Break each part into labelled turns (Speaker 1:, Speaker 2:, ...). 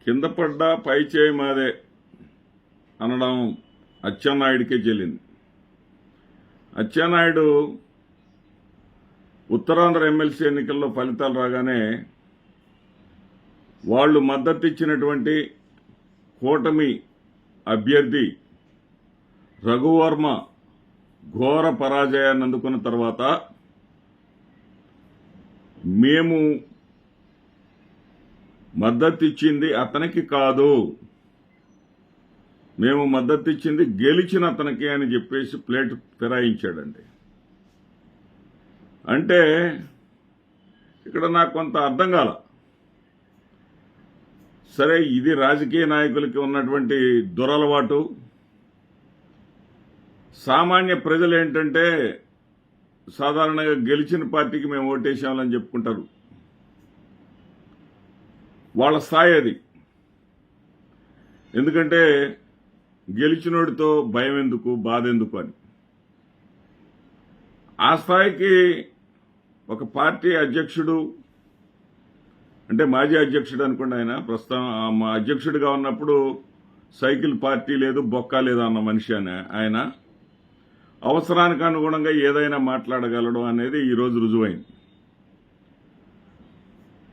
Speaker 1: కింద పడ్డా పై చేయి మాదే అనడం అచ్చెన్నాయుడికే చెల్లింది. అచ్చెన్నాయుడు ఉత్తరాంధ్ర ఎమ్మెల్సీ ఎన్నికల్లో ఫలితాలు రాగానే వాళ్ళు మద్దతు ఇచ్చినటువంటి కూటమి అభ్యర్థి రఘువర్మ ఘోర పరాజయాన్ని అందుకున్న తర్వాత మేము మద్దతు ఇచ్చింది అతనికి కాదు, మేము మద్దతు ఇచ్చింది గెలిచిన అతనికి అని చెప్పేసి ప్లేట్ ఫిరాయించాడండి. అంటే ఇక్కడ నాకు కొంత అర్థం కాల. సరే, ఇది రాజకీయ నాయకులకి ఉన్నటువంటి దురలవాటు. సామాన్య ప్రజలు ఏంటంటే సాధారణంగా గెలిచిన పార్టీకి మేము ఓటేసామని చెప్పుకుంటారు. వాళ్ళ స్థాయి అది. ఎందుకంటే గెలిచినోడితో భయం ఎందుకు, బాధ ఎందుకు అని. ఆ స్థాయికి ఒక పార్టీ అధ్యక్షుడు, అంటే మాజీ అధ్యక్షుడు అనుకోండి, ఆయన ప్రస్తుతం అధ్యక్షుడిగా ఉన్నప్పుడు సైకిల్ పార్టీ లేదు, బొక్క లేదు అన్న మనిషి ఆయన అవసరానికి అనుగుణంగా ఏదైనా మాట్లాడగలడం అనేది ఈరోజు రుజువైంది.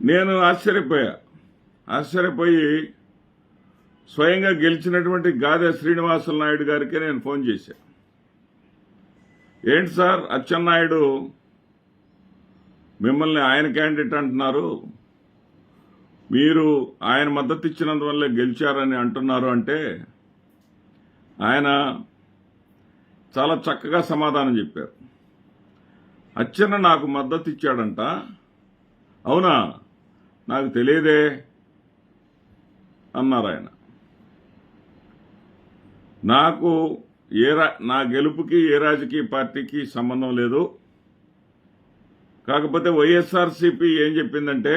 Speaker 1: నేను ఆశ్చర్యపోయి స్వయంగా గెలిచినటువంటి గాదె శ్రీనివాసులు నాయుడు గారికి నేను ఫోన్ చేశాను. ఏంటి సార్, అచ్చెన్నాయుడు మిమ్మల్ని ఆయన క్యాండిడేట్ అంటున్నారు, మీరు ఆయన మద్దతు ఇచ్చినందువల్లే గెలిచారని అంటున్నారు అంటే ఆయన చాలా చక్కగా సమాధానం చెప్పారు. అచ్చెన్న నాకు మద్దతు ఇచ్చాడంట. అవునా, నాకు తెలియదే అన్నారు ఆయన. నాకు నా గెలుపుకి ఏ రాజకీయ పార్టీకి సంబంధం లేదు. కాకపోతే వైఎస్ఆర్సీపీ ఏం చెప్పిందంటే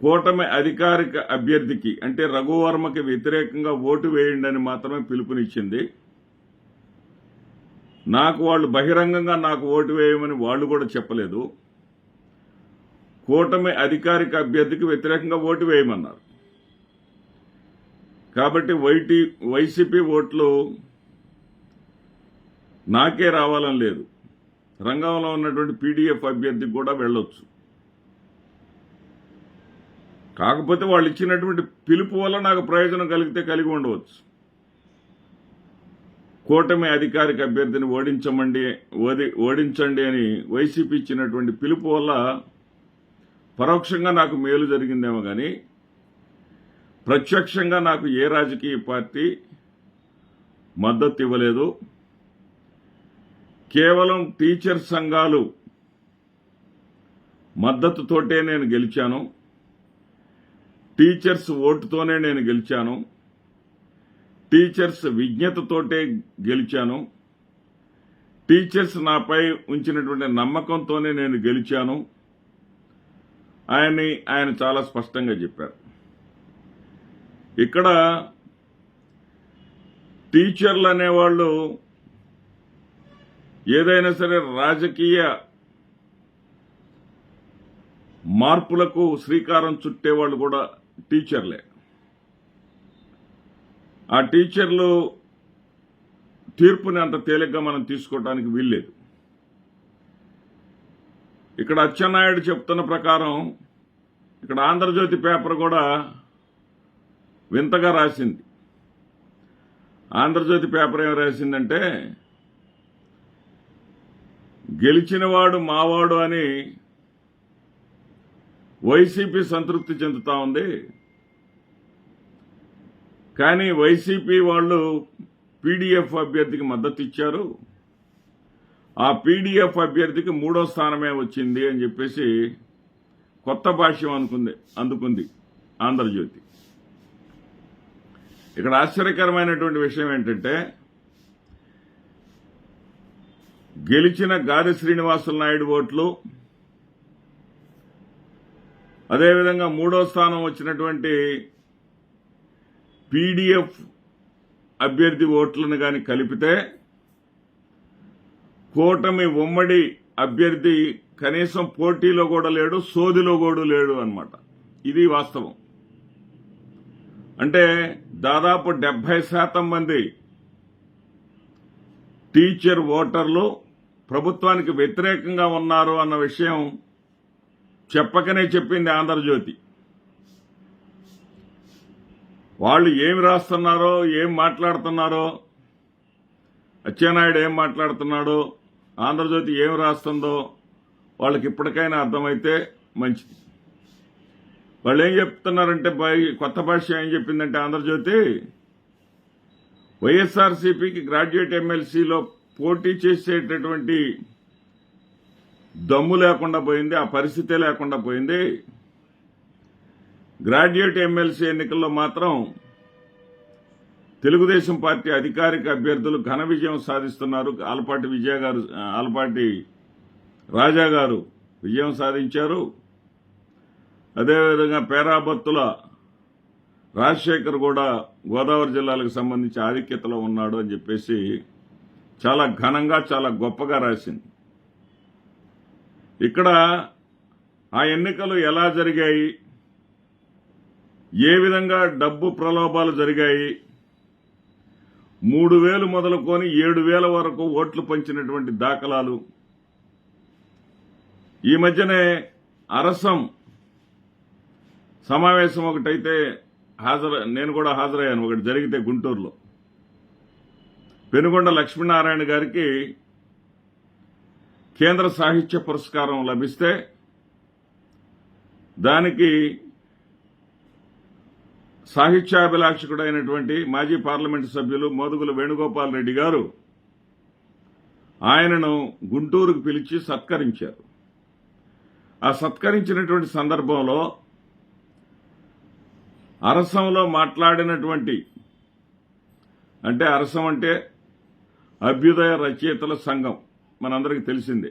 Speaker 1: కూటమి అధికారిక అభ్యర్థికి అంటే రఘువర్మకి వ్యతిరేకంగా ఓటు వేయండి అని మాత్రమే పిలుపునిచ్చింది. నాకు వాళ్ళు బహిరంగంగా నాకు ఓటు వేయమని వాళ్ళు కూడా చెప్పలేదు. కూటమి అధికారిక అభ్యర్థికి వ్యతిరేకంగా ఓటు వేయమన్నారు. కాబట్టి వైసీపీ ఓట్లు నాకే రావాలని లేదు, రంగంలో ఉన్నటువంటి పీడీఎఫ్ అభ్యర్థికి కూడా వెళ్ళొచ్చు. కాకపోతే వాళ్ళు ఇచ్చినటువంటి పిలుపు వల్ల నాకు ప్రయోజనం కలిగి ఉండవచ్చు. కూటమి అధికారిక అభ్యర్థిని ఓడించండి అని వైసీపీ ఇచ్చినటువంటి పిలుపు వల్ల పరోక్షంగా నాకు మేలు జరిగిందేమో కానీ ప్రత్యక్షంగా నాకు ఏ రాజకీయ పార్టీ మద్దతు ఇవ్వలేదు. కేవలం టీచర్ సంఘాలు మద్దతుతోటే నేను గెలిచాను, టీచర్స్ ఓటుతోనే నేను గెలిచాను, టీచర్స్ విజ్ఞతతోటే గెలిచాను, టీచర్స్ నాపై ఉంచినటువంటి నమ్మకంతోనే నేను గెలిచాను ఆయన చాలా స్పష్టంగా చెప్పారు. ఇక్కడ టీచర్లు అనేవాళ్ళు ఏదైనా సరే రాజకీయ మార్పులకు శ్రీకారం చుట్టేవాళ్ళు కూడా టీచర్లే. ఆ టీచర్లు తీర్పుని అంత తేలిగ్గా మనం తీసుకోవడానికి వీల్లేదు. ఇక్కడ అచ్చెన్నాయుడు చెప్తున్న ప్రకారం ఇక్కడ ఆంధ్రజ్యోతి పేపర్ కూడా వింతగా రాసింది. ఆంధ్రజ్యోతి పేపర్ ఏం రాసిందంటే గెలిచినవాడు మావాడు అని వైసీపీ సంతృప్తి చెందుతా ఉంది, కానీ వైసీపీ వాళ్ళు పీడీఎఫ్ అభ్యర్థికి మద్దతు ఇచ్చారు, ఆ పీడీఎఫ్ అభ్యర్థికి 3వ స్థానమే వచ్చింది అని చెప్పేసి కొత్త భాష్యం అందుకుంది ఆంధ్రజ్యోతి. ఇక్కడ ఆశ్చర్యకరమైనటువంటి విషయం ఏంటంటే గెలిచిన గాదె శ్రీనివాసులు నాయుడు ఓట్లు, అదేవిధంగా 3వ స్థానం వచ్చినటువంటి పీడీఎఫ్ అభ్యర్థి ఓట్లను కానీ కలిపితే కూటమి ఉమ్మడి అభ్యర్థి కనీసం పోటీలో కూడా లేడు, సోదిలో కూడా లేడు అన్నమాట. ఇది వాస్తవం. అంటే దాదాపు 70% మంది టీచర్ ఓటర్లు ప్రభుత్వానికి వ్యతిరేకంగా ఉన్నారు అన్న విషయం చెప్పకనే చెప్పింది ఆంధ్రజ్యోతి. వాళ్ళు ఏమి రాస్తున్నారో, ఏం మాట్లాడుతున్నారో, అచ్చెన్నాయుడు ఏం మాట్లాడుతున్నాడో, ఆంధ్రజ్యోతి ఏం రాస్తుందో వాళ్ళకి ఇప్పటికైనా అర్థమైతే మంచిది. వాళ్ళు ఏం చెప్తున్నారంటే, కొత్త భాష ఏం చెప్పిందంటే ఆంధ్రజ్యోతి, వైఎస్ఆర్సీపీకి గ్రాడ్యుయేట్ ఎమ్మెల్సీలో పోటీ చేసేటటువంటి దమ్ము లేకుండా పోయింది, ఆ పరిస్థితే లేకుండా పోయింది. గ్రాడ్యుయేట్ ఎమ్మెల్సీ ఎన్నికల్లో మాత్రం తెలుగుదేశం పార్టీ అధికారిక అభ్యర్థులు ఘన విజయం సాధిస్తున్నారు. ఆలపాటి రాజా గారు విజయం సాధించారు. అదేవిధంగా పేరాబత్తుల రాజశేఖర్ కూడా గోదావరి జిల్లాలకు సంబంధించి ఆధిక్యతలో ఉన్నాడు అని చెప్పేసి చాలా ఘనంగా, చాలా గొప్పగా రాసింది. ఇక్కడ ఆ ఎన్నికలు ఎలా జరిగాయి, ఏ విధంగా డబ్బు ప్రలోభాలు జరిగాయి, 3,000 మొదలుకొని 7,000 వరకు ఓట్లు పంచినటువంటి దాఖలాలు. ఈ మధ్యనే అరసం సమావేశం ఒకటైతే నేను కూడా హాజరయ్యాను. ఒకటి జరిగితే గుంటూరులో పెనుగొండ లక్ష్మీనారాయణ గారికి కేంద్ర సాహిత్య పురస్కారం లభిస్తే దానికి సాహిత్యాభిలాషకుడైనటువంటి మాజీ పార్లమెంటు సభ్యులు మోదుగుల వేణుగోపాల్ రెడ్డి గారు ఆయనను గుంటూరుకు పిలిచి సత్కరించారు. ఆ సత్కరించినటువంటి సందర్భంలో అరసంలో మాట్లాడినటువంటి, అంటే అరసం అంటే అభ్యుదయ రచయితల సంఘం, మనందరికీ తెలిసిందే.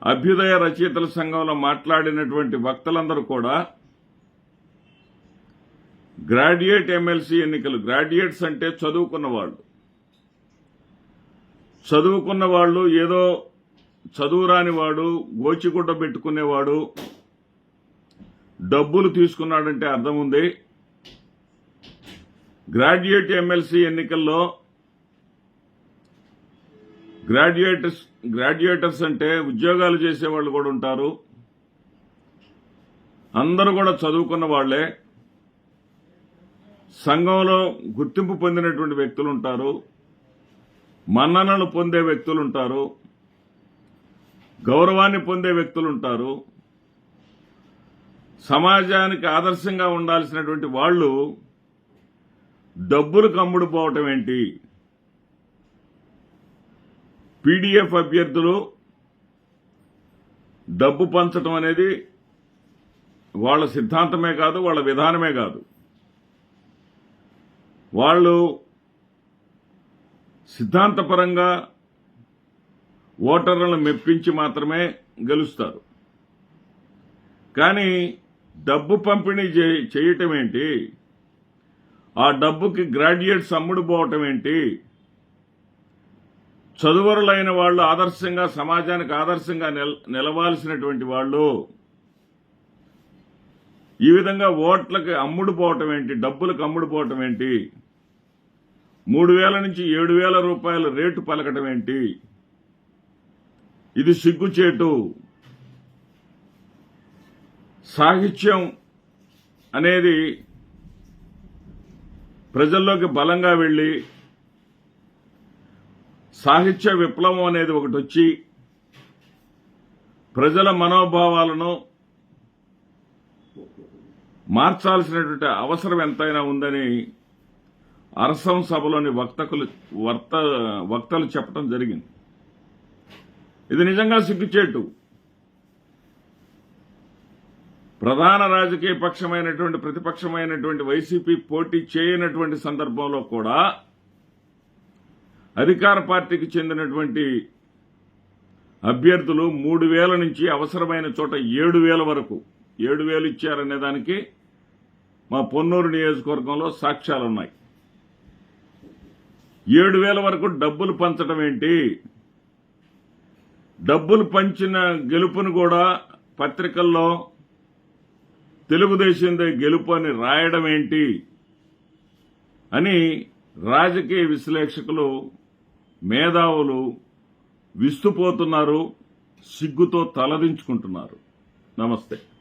Speaker 1: అభ్యుదయ రచయితల సంఘంలో మాట్లాడినటువంటి వక్తలందరూ కూడా గ్రాడ్యుయేట్ ఎమ్మెల్సీ ఎన్నికలు, గ్రాడ్యుయేట్స్ అంటే చదువుకున్న వాళ్ళు, ఏదో చదువు రానివాడు, గోచిగుడ్డ పెట్టుకునేవాడు డబ్బులు తీసుకున్నాడంటే అర్థం ఉంది. గ్రాడ్యుయేట్ ఎమ్మెల్సీ ఎన్నికల్లో గ్రాడ్యుయేటర్స్ అంటే ఉద్యోగాలు చేసేవాళ్ళు కూడా ఉంటారు. అందరూ కూడా చదువుకున్న వాళ్లే. సంఘంలో గుర్తింపు పొందినటువంటి వ్యక్తులు ఉంటారు, మన్ననలు పొందే వ్యక్తులు ఉంటారు, గౌరవాన్ని పొందే వ్యక్తులు ఉంటారు. సమాజానికి ఆదర్శంగా ఉండాల్సినటువంటి వాళ్ళు డబ్బులు కమ్ముడుపోవటం ఏంటి? పీడీఎఫ్ అభ్యర్థులు డబ్బు పంచడం అనేది వాళ్ళ సిద్ధాంతమే కాదు, వాళ్ళ విధానమే కాదు. వాళ్ళు సిద్ధాంతపరంగా ఓటర్లను మెప్పించి మాత్రమే గెలుస్తారు. కానీ డబ్బు పంపిణీ చేయటం ఏంటి? ఆ డబ్బుకి గ్రాడ్యుయేట్స్ అమ్ముడుపోవటం ఏంటి? చదువరులైన వాళ్ళు ఆదర్శంగా, సమాజానికి ఆదర్శంగా నిలవాల్సినటువంటి వాళ్ళు ఈ విధంగా ఓట్లకి అమ్ముడుపోవటం ఏంటి? డబ్బులకు అమ్ముడుపోవటం ఏంటి? 3,000 నుంచి 7,000 రూపాయల రేటు పలకటం ఏంటి? ఇది సిగ్గుచేటు. సాహిత్యం అనేది ప్రజల్లోకి బలంగా వెళ్లి సాహిత్య విప్లవం అనేది ఒకటి వచ్చి ప్రజల మనోభావాలను మార్చాల్సినటువంటి అవసరం ఎంతైనా ఉందని అరసం సభలోని వక్తలు చెప్పడం జరిగింది. ఇది నిజంగా సిగ్గుచేటు. ప్రధాన రాజకీయ పక్షమైనటువంటి, ప్రతిపక్షమైనటువంటి వైసీపీ పోటీ చేయనటువంటి సందర్భంలో కూడా అధికార పార్టీకి చెందినటువంటి అభ్యర్థులు 3,000 నుంచి అవసరమైన చోట 7,000 వరకు 7,000 ఇచ్చారనే దానికి మా పొన్నూరు నియోజకవర్గంలో సాక్ష్యాలున్నాయి. 7,000 వరకు డబ్బులు పంచడం ఏంటి? డబ్బులు పంచిన గెలుపును కూడా పత్రికల్లో తెలుగుదేశందే గెలుపు అని రాయడం ఏంటి అని రాజకీయ విశ్లేషకులు మేధావులు విస్తుపోతున్నారు, సిగ్గుతో తలదించుకుంటున్నారు. నమస్తే.